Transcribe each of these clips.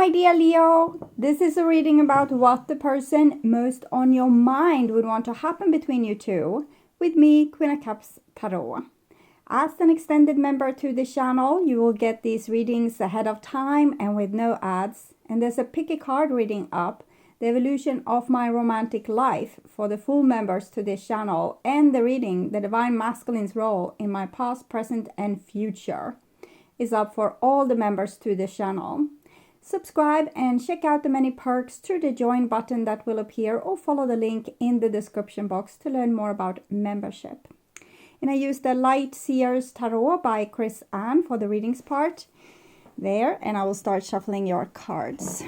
my dear Leo, this is a reading about what the person most on your mind would want to happen between you two, with me, Queen of Cups Tarot. As an extended member to the channel, you will get these readings ahead of time and with no ads. And there's a pick a card reading up, the evolution of my romantic life, for the full members to this channel, and the reading, the Divine Masculine's role in my past, present and future, is up for all the members to this channel. Subscribe and check out the many perks through the join button that will appear, or follow the link in the description box to learn more about membership. And I used the Light SEER'S Tarot by Chris Ann for the readings part there, and I will start shuffling your cards.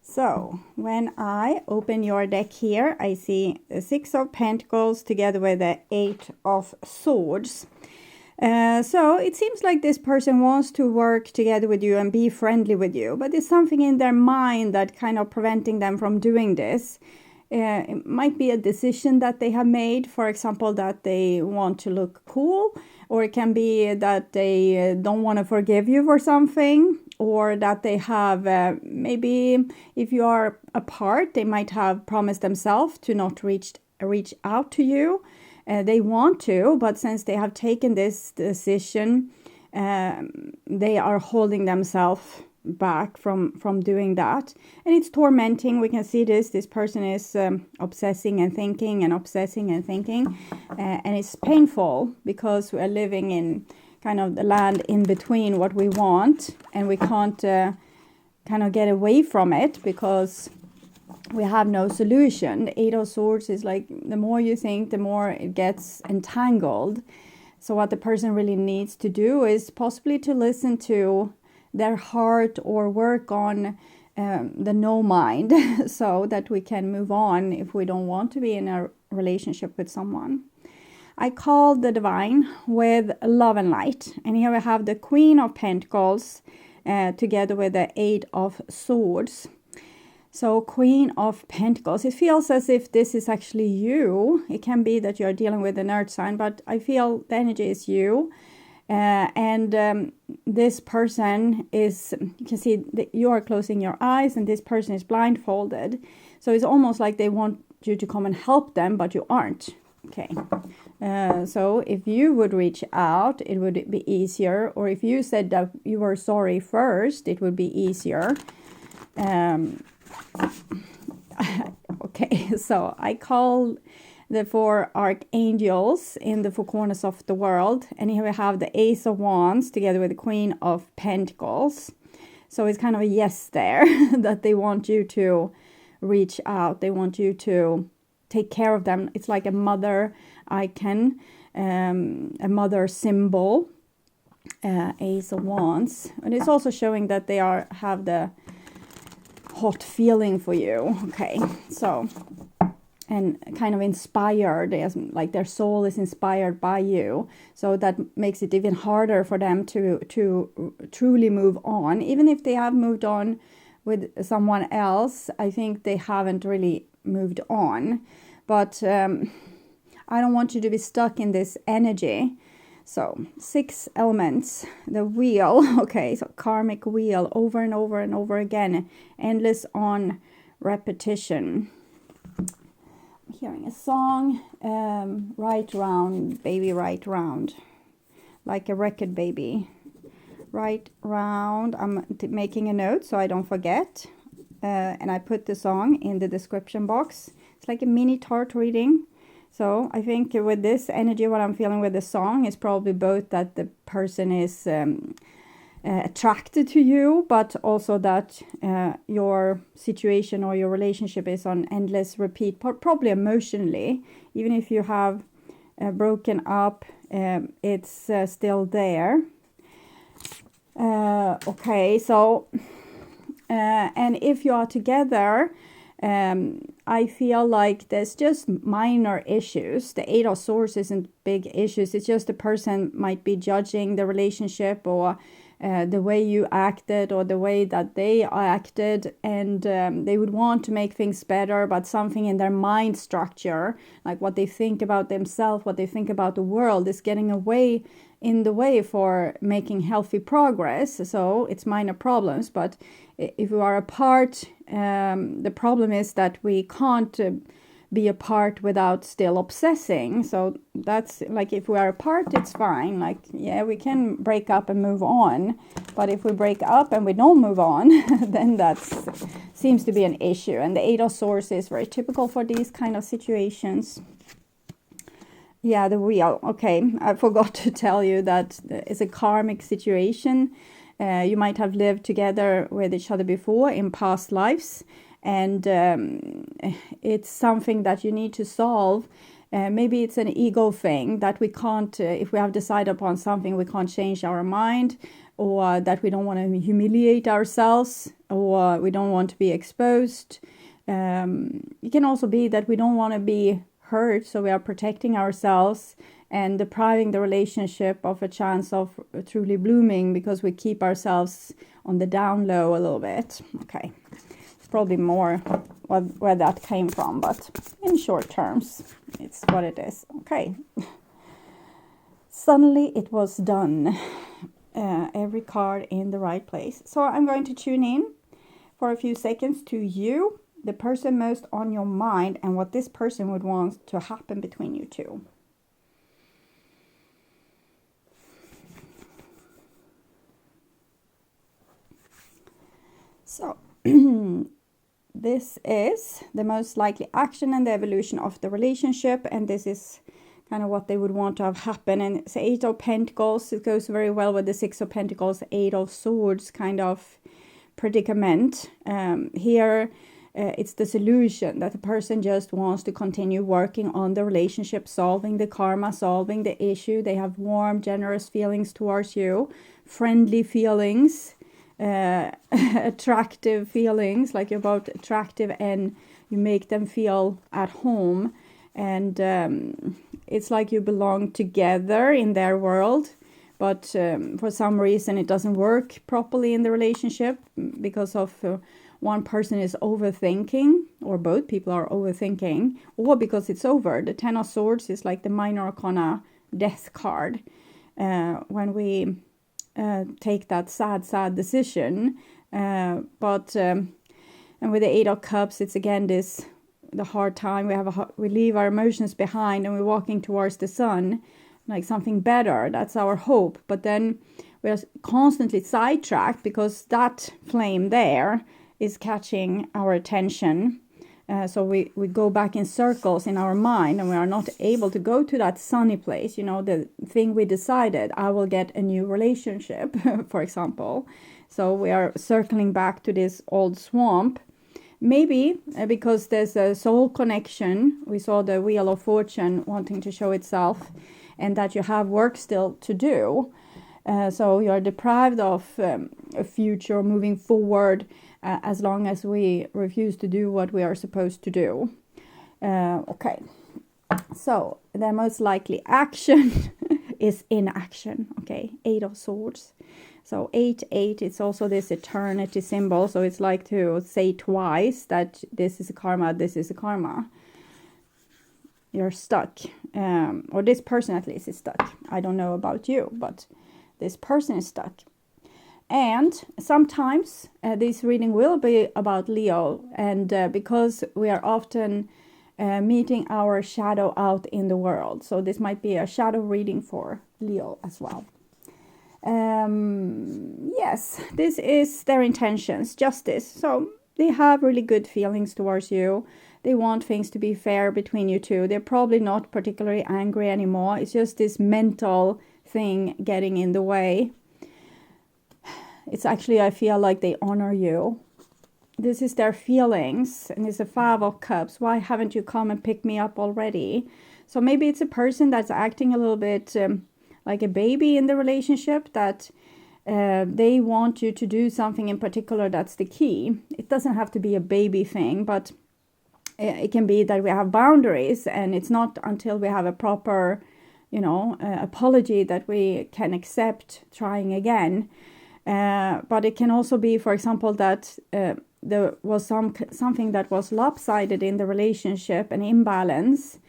So when I open your deck here, I see the Six of Pentacles together with the Eight of Swords. So it seems like this person wants to work together with you and be friendly with you, but there's something in their mind that kind of preventing them from doing this. It might be a decision that they have made, for example, that they want to look cool, or it can be that they don't want to forgive you for something, or that they have, maybe if you are apart, they might have promised themselves to not reach out to you. They want to, but since they have taken this decision, they are holding themselves back from doing that. And it's tormenting. We can see this person is obsessing and thinking and obsessing and thinking. And it's painful because we are living in kind of the land in between what we want. And we can't kind of get away from it because we have no solution. The Eight of Swords is like, the more you think, the more it gets entangled. So what the person really needs to do is possibly to listen to their heart, or work on the no mind, so that we can move on if we don't want to be in a relationship with someone. I call the Divine with Love and Light. And here we have the Queen of Pentacles together with the Eight of Swords. So Queen of Pentacles, it feels as if this is actually you. It can be that you're dealing with an earth sign, but I feel the energy is you. And this person is, you can see that you are closing your eyes and this person is blindfolded. So it's almost like they want you to come and help them, but you aren't. Okay. So if you would reach out, it would be easier. Or if you said that you were sorry first, it would be easier. Okay, so I call the four archangels in the four corners of the world. And here we have the Ace of Wands together with the Queen of Pentacles. So it's kind of a yes there, that they want you to reach out. They want you to take care of them. It's like a mother icon, a mother symbol, Ace of Wands. And it's also showing that they have the hot feeling for you. Okay, so, and kind of inspired, like their soul is inspired by you. So that makes it even harder for them to truly move on. Even if they have moved on with someone else, I think they haven't really moved on. But I don't want you to be stuck in this energy. So 6 elements, the wheel, okay, so karmic wheel, over and over and over again, endless on repetition. I'm hearing a song, right round, baby, right round, like a record baby. Right round, I'm making a note so I don't forget, and I put the song in the description box. It's like a mini tarot reading. So I think with this energy, what I'm feeling with the song is probably both that the person is attracted to you, but also that your situation or your relationship is on endless repeat, probably emotionally. Even if you have broken up, it's still there. Okay, so, and if you are together, I feel like there's just minor issues. The Eight of Swords isn't big issues. It's just the person might be judging the relationship, or the way you acted or the way that they acted, and they would want to make things better, but something in their mind structure, like what they think about themselves, what they think about the world, is getting in the way for making healthy progress. So it's minor problems, but if we are apart, the problem is that we can't be apart without still obsessing. So that's like, if we are apart, it's fine. Like, yeah, we can break up and move on. But if we break up and we don't move on, then that seems to be an issue. And the Eight of Swords is very typical for these kind of situations. Yeah, the Wheel. Okay, I forgot to tell you that it's a karmic situation. You might have lived together with each other before in past lives. And it's something that you need to solve. Maybe it's an ego thing that we can't, if we have decided upon something, we can't change our mind, or that we don't want to humiliate ourselves, or we don't want to be exposed. It can also be that we don't want to be hurt, so we are protecting ourselves and depriving the relationship of a chance of truly blooming because we keep ourselves on the down low a little bit. Okay. Probably more where that came from, but in short terms, it's what it is. Okay. Suddenly it was done. Every card in the right place. So I'm going to tune in for a few seconds to you, the person most on your mind, and what this person would want to happen between you two. So this is the most likely action and the evolution of the relationship, and this is kind of what they would want to have happen. And it's Eight of Pentacles. It goes very well with the Six of Pentacles, Eight of Swords kind of predicament. Here it's the solution, that the person just wants to continue working on the relationship, solving the karma, solving the issue. They have warm, generous feelings towards you, friendly feelings, attractive feelings, like you're both attractive and you make them feel at home, and it's like you belong together in their world, but for some reason it doesn't work properly in the relationship because of one person is overthinking, or both people are overthinking, or because it's over. The Ten of Swords is like the minor arcana death card. When we take that sad decision, and with the Eight of Cups, it's again the hard time. We leave our emotions behind and we're walking towards the sun, like something better. That's our hope. But then we're constantly sidetracked because that flame there is catching our attention. So we go back in circles in our mind, and we are not able to go to that sunny place. You know, the thing we decided, I will get a new relationship, for example. So we are circling back to this old swamp. Maybe because there's a soul connection. We saw the Wheel of Fortune wanting to show itself, and that you have work still to do. So you are deprived of a future moving forward as long as we refuse to do what we are supposed to do. Okay, so the most likely action is inaction. Okay, Eight of Swords. So 8, it's also this eternity symbol. So it's like to say twice that this is a karma, this is a karma. You're stuck. Or this person at least is stuck. I don't know about you, but this person is stuck. And sometimes this reading will be about Leo. And because we are often meeting our shadow out in the world. So this might be a shadow reading for Leo as well. Yes, this is their intentions, justice. So they have really good feelings towards you. They want things to be fair between you two. They're probably not particularly angry anymore. It's just this mental thing getting in the way. It's actually, I feel like they honor you. This is their feelings, and it's a Five of Cups. Why haven't you come and picked me up already? So maybe it's a person that's acting a little bit like a baby in the relationship, that they want you to do something in particular. That's the key. It doesn't have to be a baby thing, but it can be that we have boundaries, and it's not until we have a proper, apology that we can accept trying again. But it can also be, for example, that there was something that was lopsided in the relationship, an imbalance,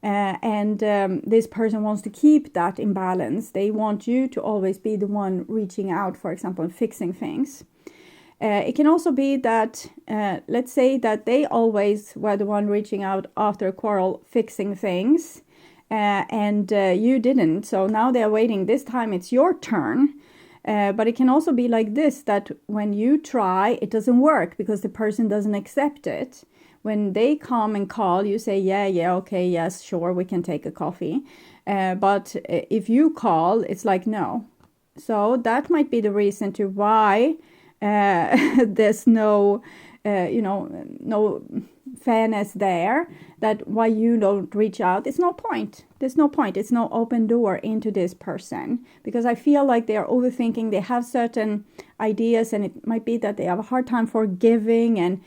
and this person wants to keep that imbalance. They want you to always be the one reaching out, for example, and fixing things. It can also be that, let's say that they always were the one reaching out after a quarrel, fixing things, and you didn't. So now they're waiting. This time it's your turn. But it can also be like this, that when you try, it doesn't work because the person doesn't accept it. When they come and call, you say, yeah, okay, yes, sure, we can take a coffee. But if you call, it's like, no. So that might be the reason to why there's no fairness there, that why you don't reach out. It's no point. There's no point. It's no open door into this person, because I feel like they are overthinking. They have certain ideas, and it might be that they have a hard time forgiving and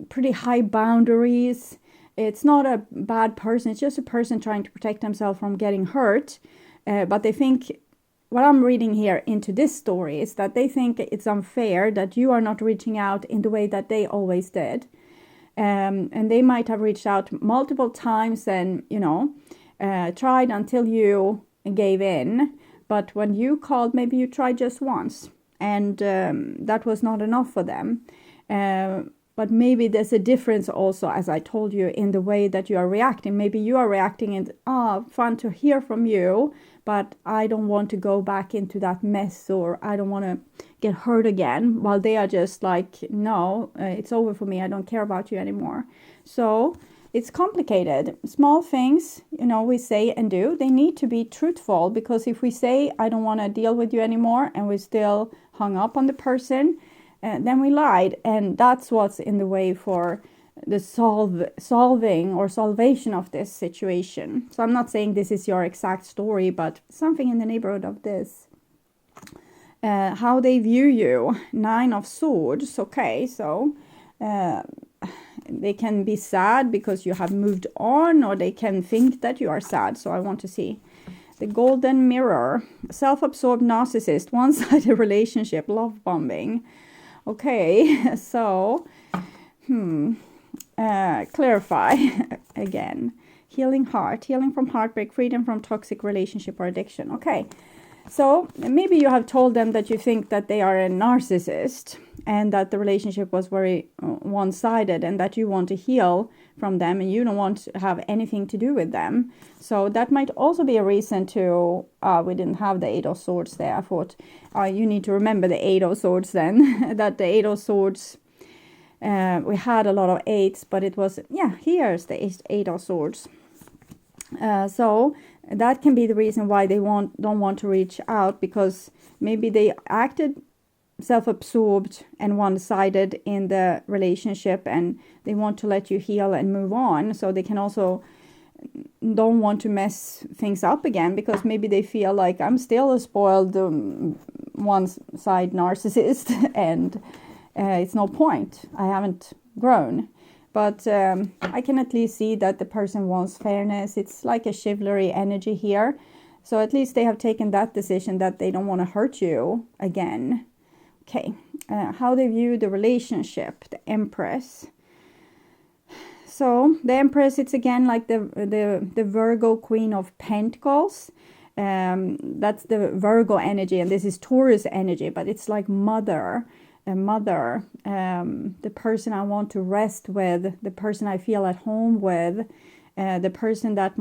pretty high boundaries. It's not a bad person. It's just a person trying to protect themselves from getting hurt. But they think, what I'm reading here into this story is that they think it's unfair that you are not reaching out in the way that they always did. And they might have reached out multiple times and, tried until you gave in. But when you called, maybe you tried just once, and that was not enough for them. But maybe there's a difference also, as I told you, in the way that you are reacting. Maybe you are reacting and, fun to hear from you, but I don't want to go back into that mess, or I don't want to get hurt again, while they are just like, no, it's over for me. I don't care about you anymore. So it's complicated. Small things, we say and do, they need to be truthful, because if we say, I don't want to deal with you anymore, and we still hung up on the person, then we lied. And that's what's in the way for the solving or salvation of this situation. So I'm not saying this is your exact story, but something in the neighborhood of this. How they view you, 9 of Swords. Okay, so they can be sad because you have moved on, or they can think that you are sad. So I want to see the Golden Mirror, self-absorbed narcissist, one-sided relationship, love bombing. Okay, so clarify again. Healing heart, healing from heartbreak, freedom from toxic relationship or addiction. Okay, so maybe you have told them that you think that they are a narcissist, and that the relationship was very one-sided, and that you want to heal from them, and you don't want to have anything to do with them. So that might also be a reason to, we didn't have the 8 of Swords there. I thought you need to remember the 8 of Swords then, that the 8 of Swords, we had a lot of 8s, but it was, here's the 8 of Swords. So that can be the reason why they don't want to reach out, because maybe they acted self-absorbed and one-sided in the relationship, and they want to let you heal and move on. So they can also don't want to mess things up again, because maybe they feel like, I'm still a spoiled one-side narcissist and it's no point. I haven't grown. But I can at least see that the person wants fairness. It's like a chivalry energy here. So at least they have taken that decision that they don't want to hurt you again. Okay, how they view the relationship, the Empress. So the Empress, it's again like the Virgo Queen of Pentacles. That's the Virgo energy, and this is Taurus energy, but it's like mother, the person I want to rest with, the person I feel at home with, the person that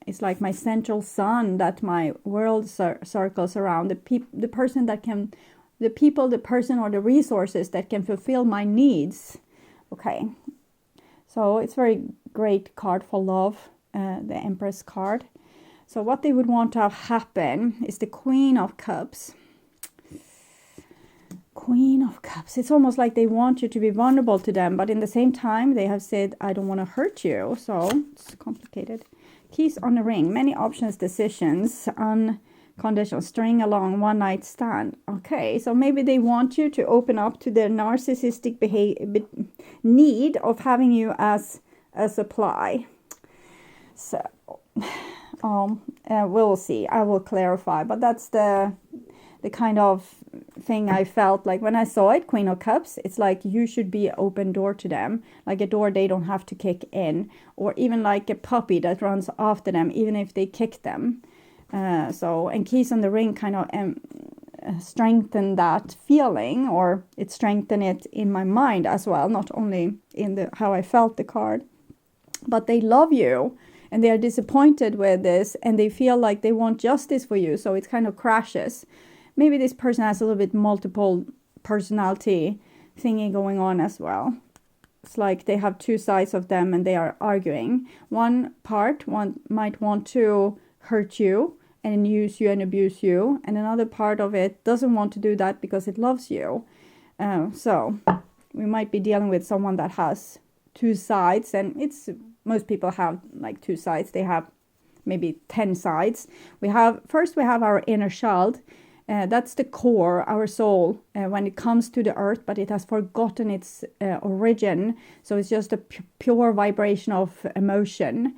it's like my central sun, that my world circles around, the person that can, the people, the person, or the resources that can fulfill my needs. Okay, so it's very great card for love, the Empress card. So what they would want to have happen is the Queen of Cups. Queen of Cups. It's almost like they want you to be vulnerable to them, but in the same time they have said, I don't want to hurt you. So it's complicated. Keys on the ring. Many options, decisions, unconditional, string along, one night stand. Okay, so maybe they want you to open up to their narcissistic need of having you as a supply. So we'll see. I will clarify, but that's the kind of thing I felt like when I saw it, Queen of Cups, it's like you should be an open door to them, like a door they don't have to kick in, or even like a puppy that runs after them, even if they kick them. And Keys on the Ring kind of strengthen that feeling, or it strengthened it in my mind as well, not only in how I felt the card. But they love you, and they are disappointed with this, and they feel like they want justice for you, so it kind of crashes. Maybe this person has a little bit multiple personality thingy going on as well. It's like they have two sides of them and they are arguing. One might want to hurt you and use you and abuse you, and another part of it doesn't want to do that because it loves you. So we might be dealing with someone that has two sides, and most people have like two sides. They have maybe 10 sides. First we have our inner child. That's the core, our soul, when it comes to the earth, but it has forgotten its origin. So it's just a pure vibration of emotion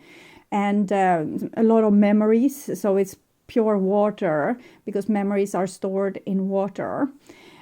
and a lot of memories. So it's pure water, because memories are stored in water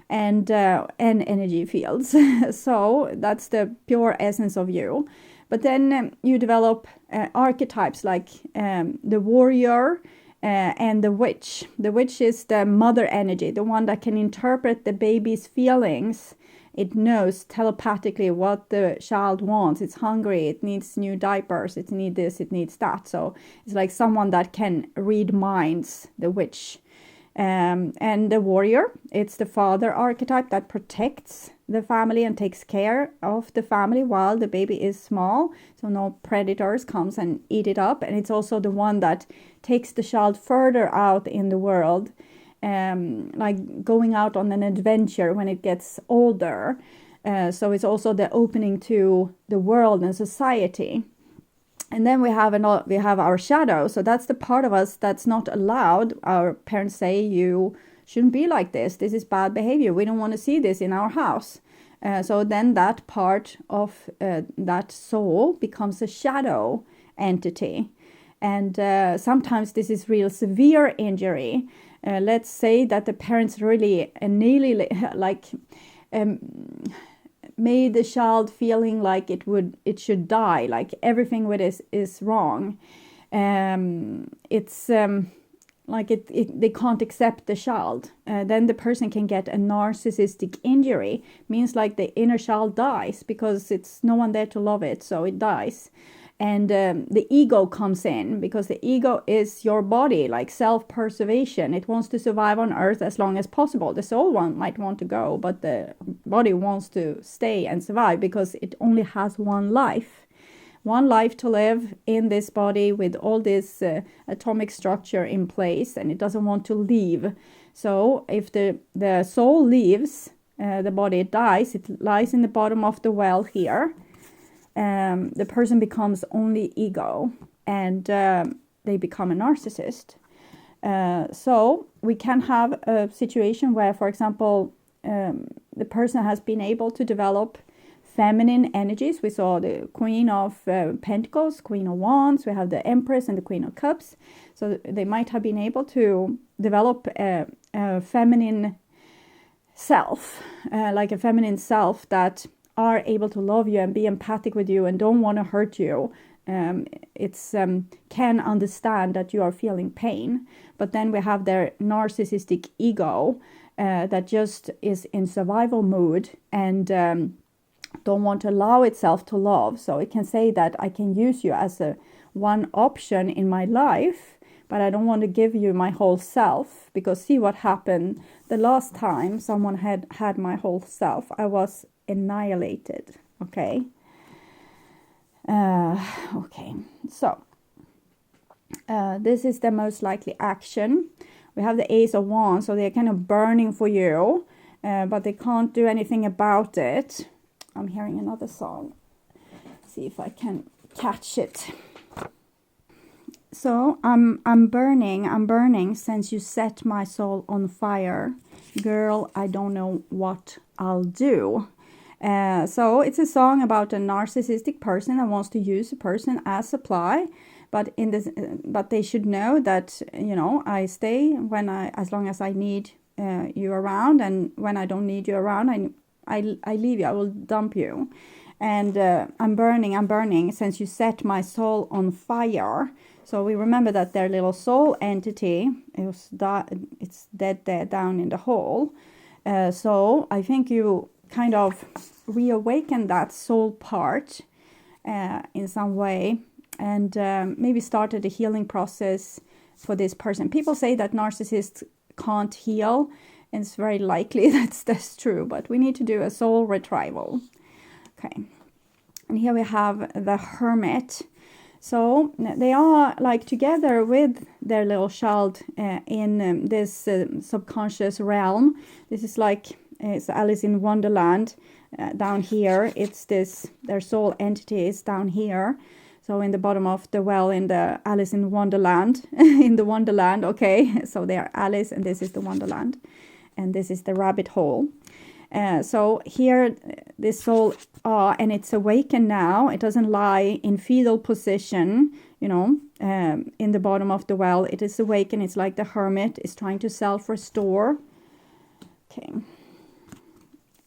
and energy fields. So that's the pure essence of you. But then you develop archetypes like the warrior, and the witch. The witch is the mother energy, the one that can interpret the baby's feelings. It knows telepathically what the child wants. It's hungry, it needs new diapers, it needs this, it needs that. So it's like someone that can read minds, the witch. And the warrior, it's the father archetype that protects the family and takes care of the family while the baby is small, so no predators comes and eat it up. And it's also the one that takes the child further out in the world, like going out on an adventure when it gets older. So it's also the opening to the world and society. And then we have our shadow. So that's the part of us that's not allowed. Our parents say, you shouldn't be like this. This is bad behavior. We don't want to see this in our house. So then that part of that soul becomes a shadow entity. And sometimes this is real severe injury. Let's say that the parents really made the child feeling like it should die, like everything with it is wrong. They can't accept the child. Then the person can get a narcissistic injury. Means like the inner child dies because it's no one there to love it, so it dies. And the ego comes in, because the ego is your body, like self-preservation. It wants to survive on earth as long as possible. The soul might want to go, but the body wants to stay and survive because it only has one life. One life to live in this body with all this atomic structure in place, and it doesn't want to leave. So if the soul leaves, the body dies. It lies in the bottom of the well here. The person becomes only ego, and they become a narcissist. So we can have a situation where, for example, the person has been able to develop feminine energies. We saw the Queen of Pentacles, Queen of Wands, we have the Empress and the Queen of Cups. So they might have been able to develop a feminine self, like a feminine self that are able to love you and be empathic with you and don't want to hurt you. Can understand that you are feeling pain. But then we have their narcissistic ego that just is in survival mode and don't want to allow itself to love. So it can say that I can use you as one option in my life, but I don't want to give you my whole self, because see what happened the last time someone had my whole self. I was annihilated. Okay. So this is the most likely action. We have the Ace of Wands, so they're kind of burning for you, but they can't do anything about it. I'm hearing another song. See if I can catch it. So I'm burning since you set my soul on fire. Girl, I don't know what I'll do. So it's a song about a narcissistic person that wants to use a person as supply, but they should know that, I stay as long as I need you around, and when I don't need you around, I leave you, I will dump you. And I'm burning since you set my soul on fire. So we remember that their little soul entity, it's dead there down in the hole. So I think you kind of reawaken that soul part in some way, and maybe started a healing process for this person. People say that narcissists can't heal, and it's very likely that's true, but we need to do a soul retrieval. Okay, and here we have the Hermit. So they are like together with their little child in this subconscious realm. This is like it's Alice in Wonderland down here. It's this, their soul entity is down here. So in the bottom of the well in the Alice in Wonderland, in the Wonderland, okay. So they are Alice and this is the Wonderland. And this is the rabbit hole. So here this soul, and it's awakened now. It doesn't lie in fetal position, you know, in the bottom of the well. It is awakened. It's like the Hermit is trying to self-restore. Okay.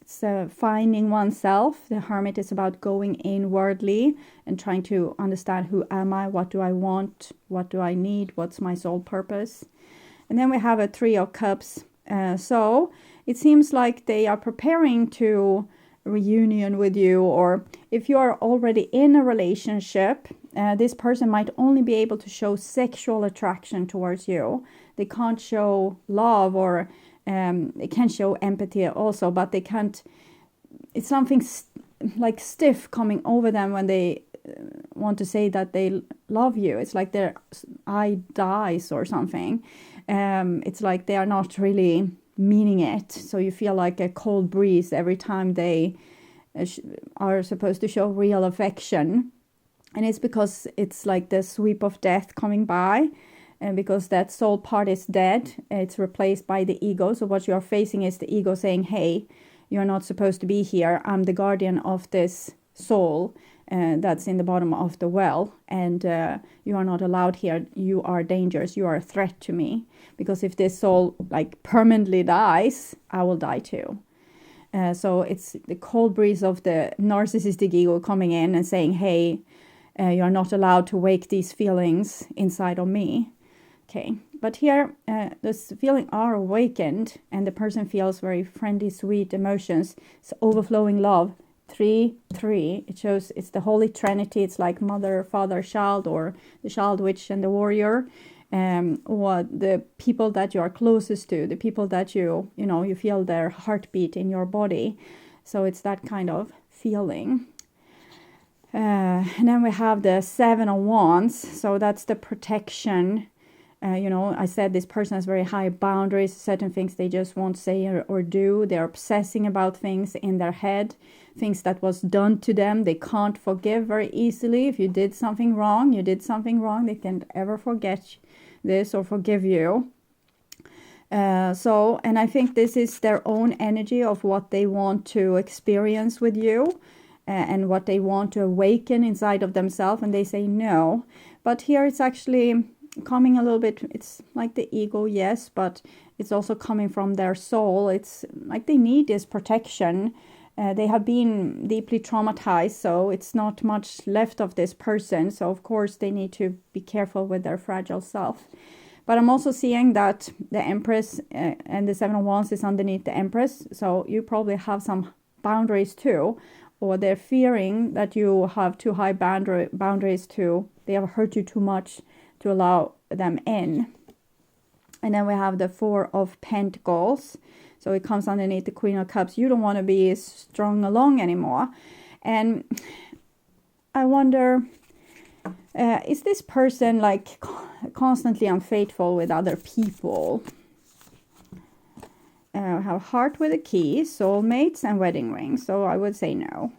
It's finding oneself. The Hermit is about going inwardly and trying to understand, who am I? What do I want? What do I need? What's my soul purpose? And then we have a Three of Cups. So it seems like they are preparing to reunion with you, or if you are already in a relationship, this person might only be able to show sexual attraction towards you. They can't show love, or they can show empathy also, but they can't. It's something like stiff coming over them when they want to say that they love you. It's like their eye dies or something. It's like they are not really meaning it. So you feel like a cold breeze every time they are supposed to show real affection. And it's because it's like the sweep of death coming by. And because that soul part is dead, it's replaced by the ego. So what you are facing is the ego saying, hey, you're not supposed to be here. I'm the guardian of this soul that's in the bottom of the well. And you are not allowed here. You are dangerous. You are a threat to me. Because if this soul like permanently dies, I will die too. So it's the cold breeze of the narcissistic ego coming in and saying, hey, you're not allowed to wake these feelings inside of me. Okay, but here this feeling are awakened and the person feels very friendly, sweet emotions. It's overflowing love. 3, 3. It shows it's the Holy Trinity. It's like mother, father, child, or the child, witch, and the warrior. Or the people that you are closest to, the people that you feel their heartbeat in your body. So it's that kind of feeling. And then we have the 7 of Wands. So that's the protection. I said this person has very high boundaries, certain things they just won't say or do. They're obsessing about things in their head, things that was done to them. They can't forgive very easily. If you did something wrong, they can't ever forget this or forgive you. And I think this is their own energy of what they want to experience with you and what they want to awaken inside of themselves, and they say no. But here it's actually coming a little bit, it's like the ego, yes, but it's also coming from their soul. It's like they need this protection. They have been deeply traumatized, so it's not much left of this person. So of course they need to be careful with their fragile self. But I'm also seeing that the Empress and the 7 of Wands is underneath the Empress. So you probably have some boundaries too, or they're fearing that you have too high boundaries too. They have hurt you too much to allow them in. And then we have the 4 of Pentacles. So it comes underneath the Queen of Cups. You don't want to be strung along anymore. And I wonder, is this person like constantly unfaithful with other people? Have Heart with a Key, Soulmates, and Wedding Ring. So I would say no.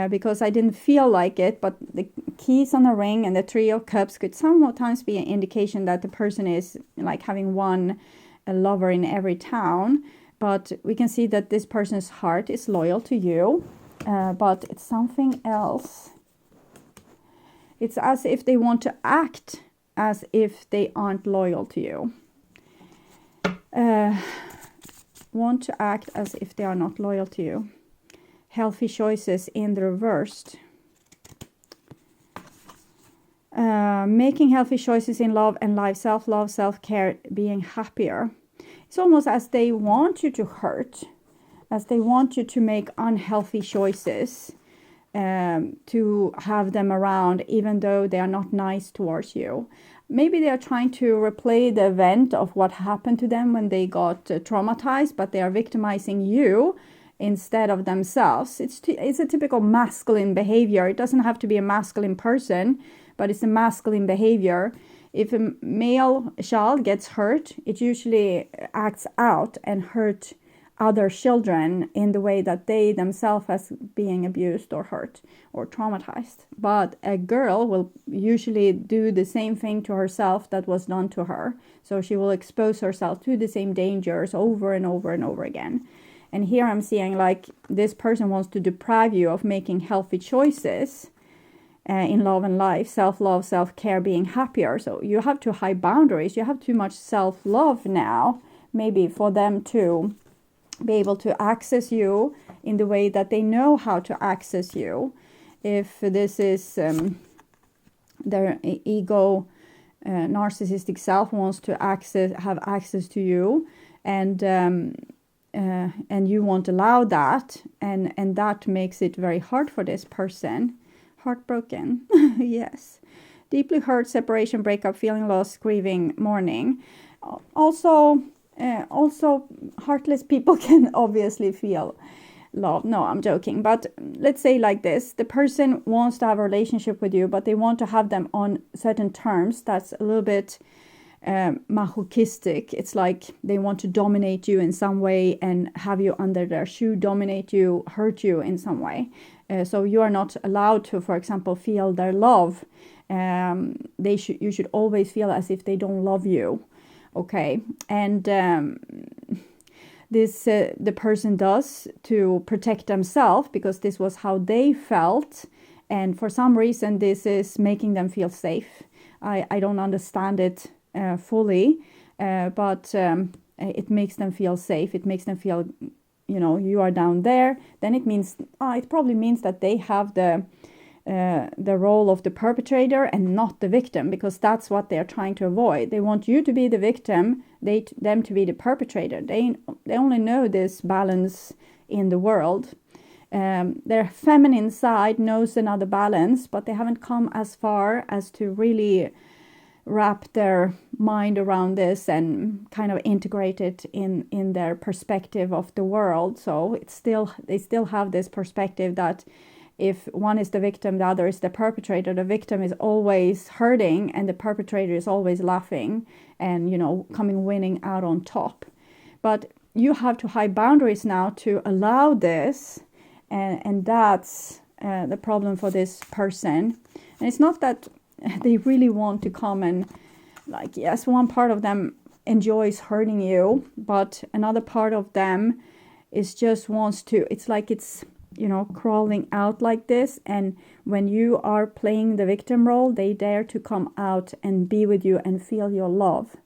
Because I didn't feel like it, but the keys on the ring and the 3 of Cups could sometimes be an indication that the person is like having a lover in every town. But we can see that this person's heart is loyal to you, but it's something else. It's as if they want to act as if they aren't loyal to you. want to act as if they are not loyal to you. Healthy choices in the reversed. Making healthy choices in love and life, self-love, self-care, being happier. It's almost as they want you to hurt, as they want you to make unhealthy choices, to have them around even though they are not nice towards you. Maybe they are trying to replay the event of what happened to them when they got traumatized, but they are victimizing you instead of themselves. It's a typical masculine behavior. It doesn't have to be a masculine person, but it's a masculine behavior. If a male child gets hurt, it usually acts out and hurt other children in the way that they themselves as being abused or hurt or traumatized. But a girl will usually do the same thing to herself that was done to her. So she will expose herself to the same dangers over and over and over again. And here I'm seeing like this person wants to deprive you of making healthy choices in love and life, self-love, self-care, being happier. So you have too high boundaries. You have too much self-love now, maybe for them to be able to access you in the way that they know how to access you. If this is their ego, narcissistic self wants to have access to you, and you won't allow that, and that makes it very hard for this person. Heartbroken. Yes. Deeply hurt, separation, breakup, feeling lost, grieving, mourning. Also heartless people can obviously feel love. No, I'm joking. But let's say like this. The person wants to have a relationship with you, but they want to have them on certain terms. That's a little bit masochistic. It's like they want to dominate you in some way and have you under their shoe, dominate you, hurt you in some way. So you are not allowed to, for example, feel their love. You should always feel as if they don't love you. Okay, and this the person does to protect themselves, because this was how they felt, and for some reason this is making them feel safe. I don't understand it fully, but it makes them feel safe. It makes them feel, you are down there. Then it probably means that they have the role of the perpetrator and not the victim, because that's what they're trying to avoid. They want you to be the victim, them to be the perpetrator. They only know this balance in the world. Their feminine side knows another balance, but they haven't come as far as to really wrap their mind around this and kind of integrate it in their perspective of the world. So they still have this perspective that if one is the victim, the other is the perpetrator. The victim is always hurting and the perpetrator is always laughing and, winning out on top. But you have to high boundaries now to allow this, and that's the problem for this person. And it's not that they really want to come and, yes, one part of them enjoys hurting you, but another part of them is just wants to, it's like it's, crawling out like this. And when you are playing the victim role, they dare to come out and be with you and feel your love.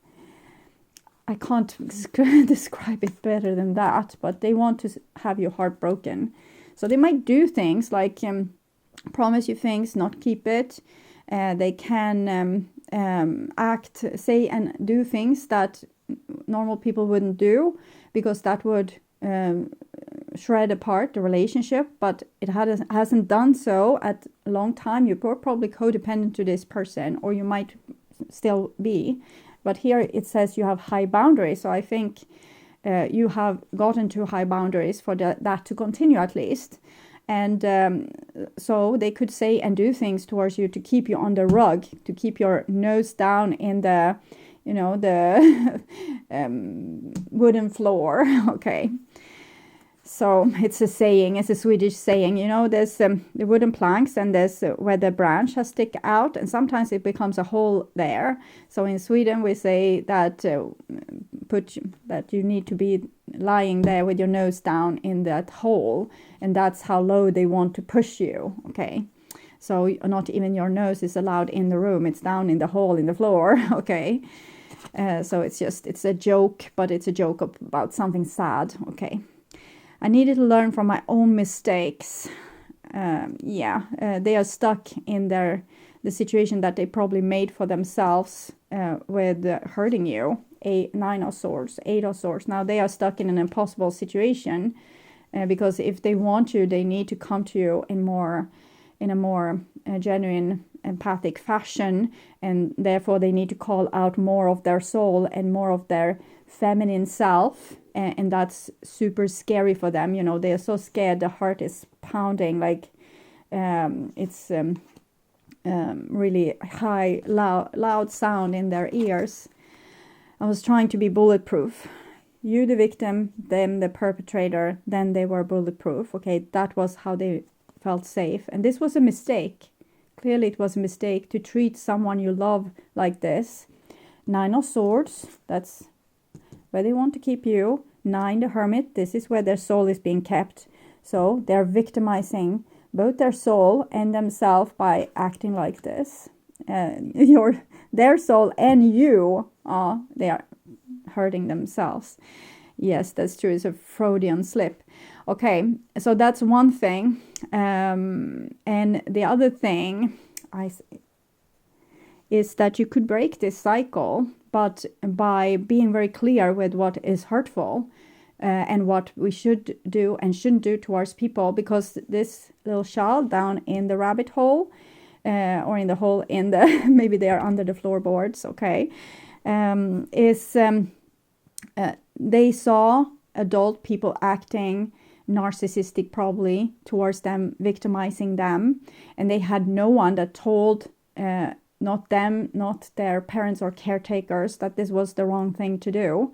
I can't describe it better than that, but they want to have your heart broken. So they might do things like promise you things, not keep it. They can act, say and do things that normal people wouldn't do, because that would shred apart the relationship, but it hasn't done so at a long time. You're probably codependent to this person, or you might still be. But here it says you have high boundaries. So I think you have gotten to high boundaries for that to continue at least. And so they could say and do things towards you to keep you on the rug, to keep your nose down in the, the wooden floor. Okay. So it's a saying, it's a Swedish saying, there's the wooden planks and there's where the branch has stick out, and sometimes it becomes a hole there. So in Sweden we say that that you need to be lying there with your nose down in that hole, and that's how low they want to push you. Okay, so not even your nose is allowed in the room, it's down in the hole in the floor. Okay. So it's a joke, but it's a joke about something sad. Okay. I needed to learn from my own mistakes. They are stuck in the situation that they probably made for themselves with hurting you. 9 of Swords, 8 of Swords. Now they are stuck in an impossible situation because if they want you, they need to come to you in a more genuine, empathic fashion, and therefore they need to call out more of their soul and more of their feminine self, and that's super scary for them. You know, they are so scared, the heart is pounding, like it's really high, loud sound in their ears. I was trying to be bulletproof. You the victim, them the perpetrator, then they were bulletproof. Okay, that was how they felt safe. And this was a mistake. Clearly it was a mistake to treat someone you love like this. 9 of Swords, that's where they want to keep you. 9 the Hermit, this is where their soul is being kept. So they're victimizing both their soul and themselves by acting like this. Their soul and you, they are hurting themselves. Yes, that's true. It's a Freudian slip. Okay, so that's one thing. And the other thing is that you could break this cycle, but by being very clear with what is hurtful and what we should do and shouldn't do towards people, because this little child down in the rabbit hole, or in the hole in the, maybe they are under the floorboards, okay, they saw adult people acting narcissistic probably towards them, victimizing them, and they had no one that told not them, not their parents or caretakers, that this was the wrong thing to do.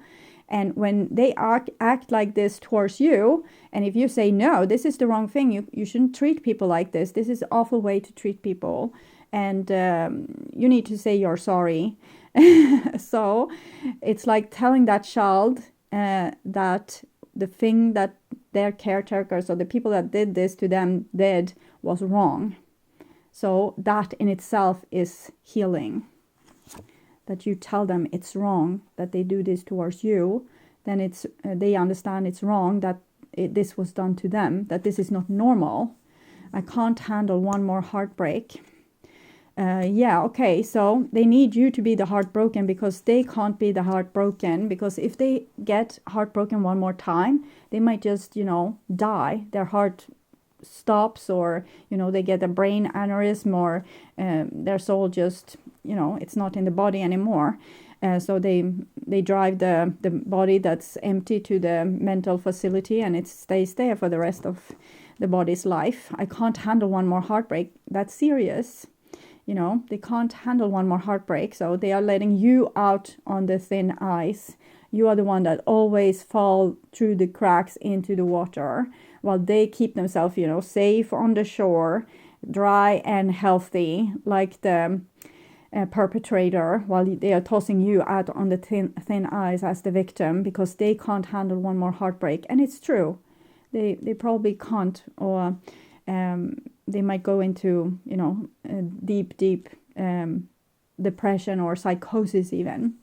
And when they act like this towards you, and if you say, no, this is the wrong thing, you shouldn't treat people like this, this is an awful way to treat people, and you need to say you're sorry. So it's like telling that child that the thing that their caretakers or the people that did this to them did was wrong. So that in itself is healing. That you tell them it's wrong that they do this towards you, then it's they understand it's wrong that this was done to them, that this is not normal. I can't handle one more heartbreak. Okay, so they need you to be the heartbroken, because they can't be the heartbroken, because if they get heartbroken one more time, they might just, die. Their heart stops, or, they get a brain aneurysm, or their soul just, it's not in the body anymore. So they drive the body that's empty to the mental facility, and it stays there for the rest of the body's life. I can't handle one more heartbreak. That's serious. They can't handle one more heartbreak, so they are letting you out on the thin ice. You are the one that always fall through the cracks into the water, while they keep themselves, safe on the shore, dry and healthy, like the perpetrator, while they are tossing you out on the thin ice as the victim, because they can't handle one more heartbreak. And it's true. They probably can't, or they might go into, deep depression or psychosis even.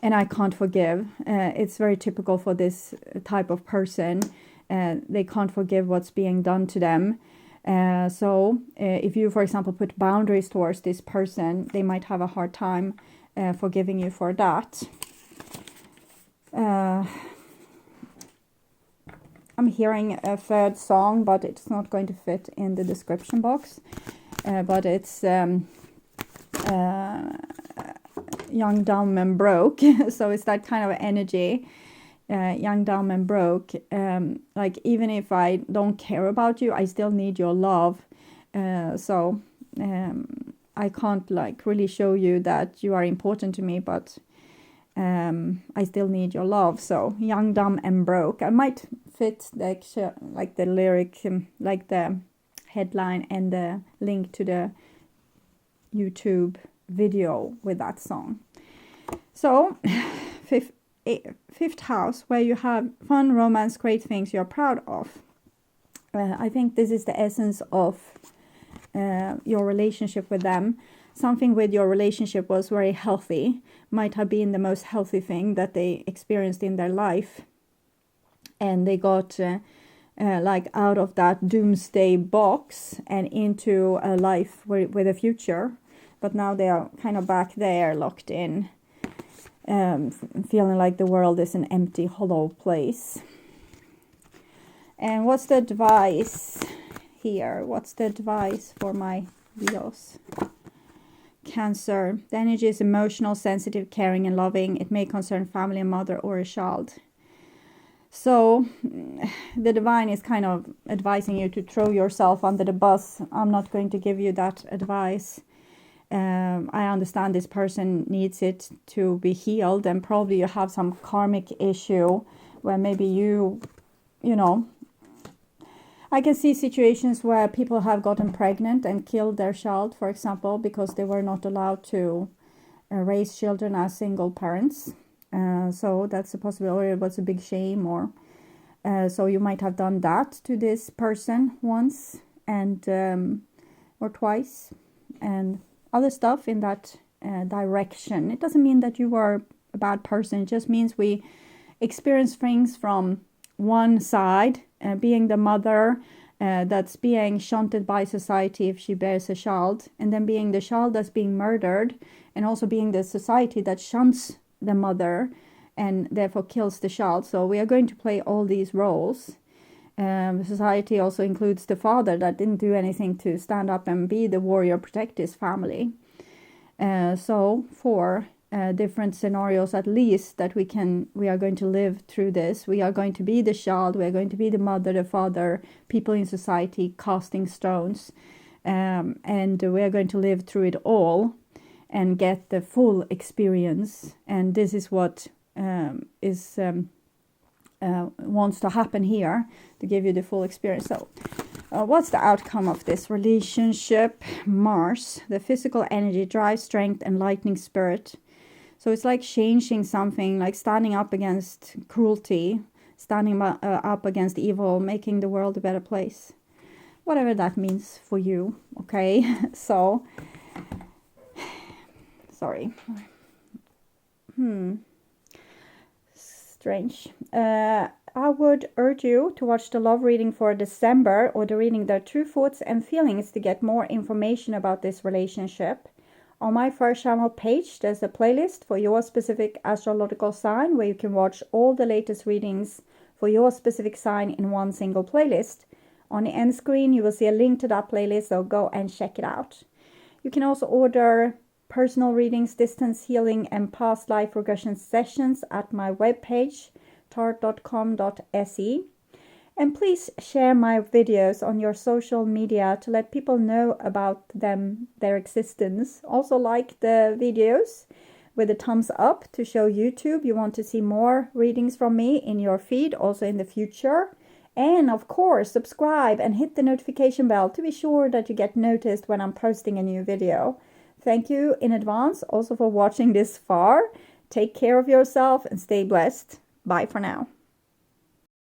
And I can't forgive. It's very typical for this type of person. They can't forgive what's being done to them. So if you, for example, put boundaries towards this person, they might have a hard time forgiving you for that. I'm hearing a third song, but it's not going to fit in the description box. But it's Young, Dumb and Broke. So it's that kind of energy. Young, Dumb and Broke. Like, even if I don't care about you, I still need your love. So I can't really show you that you are important to me, but I still need your love. So Young, Dumb and Broke. I might fit like the lyric, like the headline and the link to the YouTube video with that song. So fifth house, where you have fun, romance, great things you're proud of. I think this is the essence of your relationship with them. something with your relationship was very healthy, might have been the most healthy thing that they experienced in their life. And they got like out of that doomsday box and into a life with a future. But now they are kind of back there, locked in, feeling like the world is an empty, hollow place. And what's the advice here? What's the advice for my Leos? Cancer. The energy is emotional, sensitive, caring, and loving. It may concern family, a mother, or a child. So the divine is kind of advising you to throw yourself under the bus. I'm not going to give you that advice. I understand this person needs it to be healed, and probably you have some karmic issue where maybe you know, I can see situations where people have gotten pregnant and killed their child, for example, because they were not allowed to raise children as single parents. So that's a possibility. It was a big shame, or so you might have done that to this person once and or twice, and other stuff in that direction. It doesn't mean that you are a bad person. It just means we experience things from one side, being the mother that's being shunted by society if she bears a child, and then being the child that's being murdered, and also being the society that shunts the mother and therefore kills the child. So we are going to play all these roles. Society also includes the father that didn't do anything to stand up and be the warrior, protect his family. So for different scenarios, at least, that we are going to live through this. We are going to be the child, we are going to be the mother, the father, people in society casting stones, and we are going to live through it all and get the full experience. And this is what wants to happen here, to give you the full experience. So what's the outcome of this relationship? Mars, the physical energy, drive, strength, and lightning spirit. So it's like changing something, like standing up against cruelty, standing up against evil, making the world a better place. Whatever that means for you, okay? So, sorry. Strange. I would urge you to watch the love reading for December, or the reading their true thoughts and feelings, to get more information about this relationship. On my first channel page, there's a playlist for your specific astrological sign, where you can watch all the latest readings for your specific sign in one single playlist. On the end screen, you will see a link to that playlist, so go and check it out. You can also order personal readings, distance healing, and past life regression sessions at my webpage, tart.com.se. And please share my videos on your social media to let people know about them, their existence. Also like the videos with a thumbs up to show YouTube you want to see more readings from me in your feed, also in the future. And of course, subscribe and hit the notification bell to be sure that you get noticed when I'm posting a new video. Thank you in advance also for watching this far. Take care of yourself and stay blessed. Bye for now.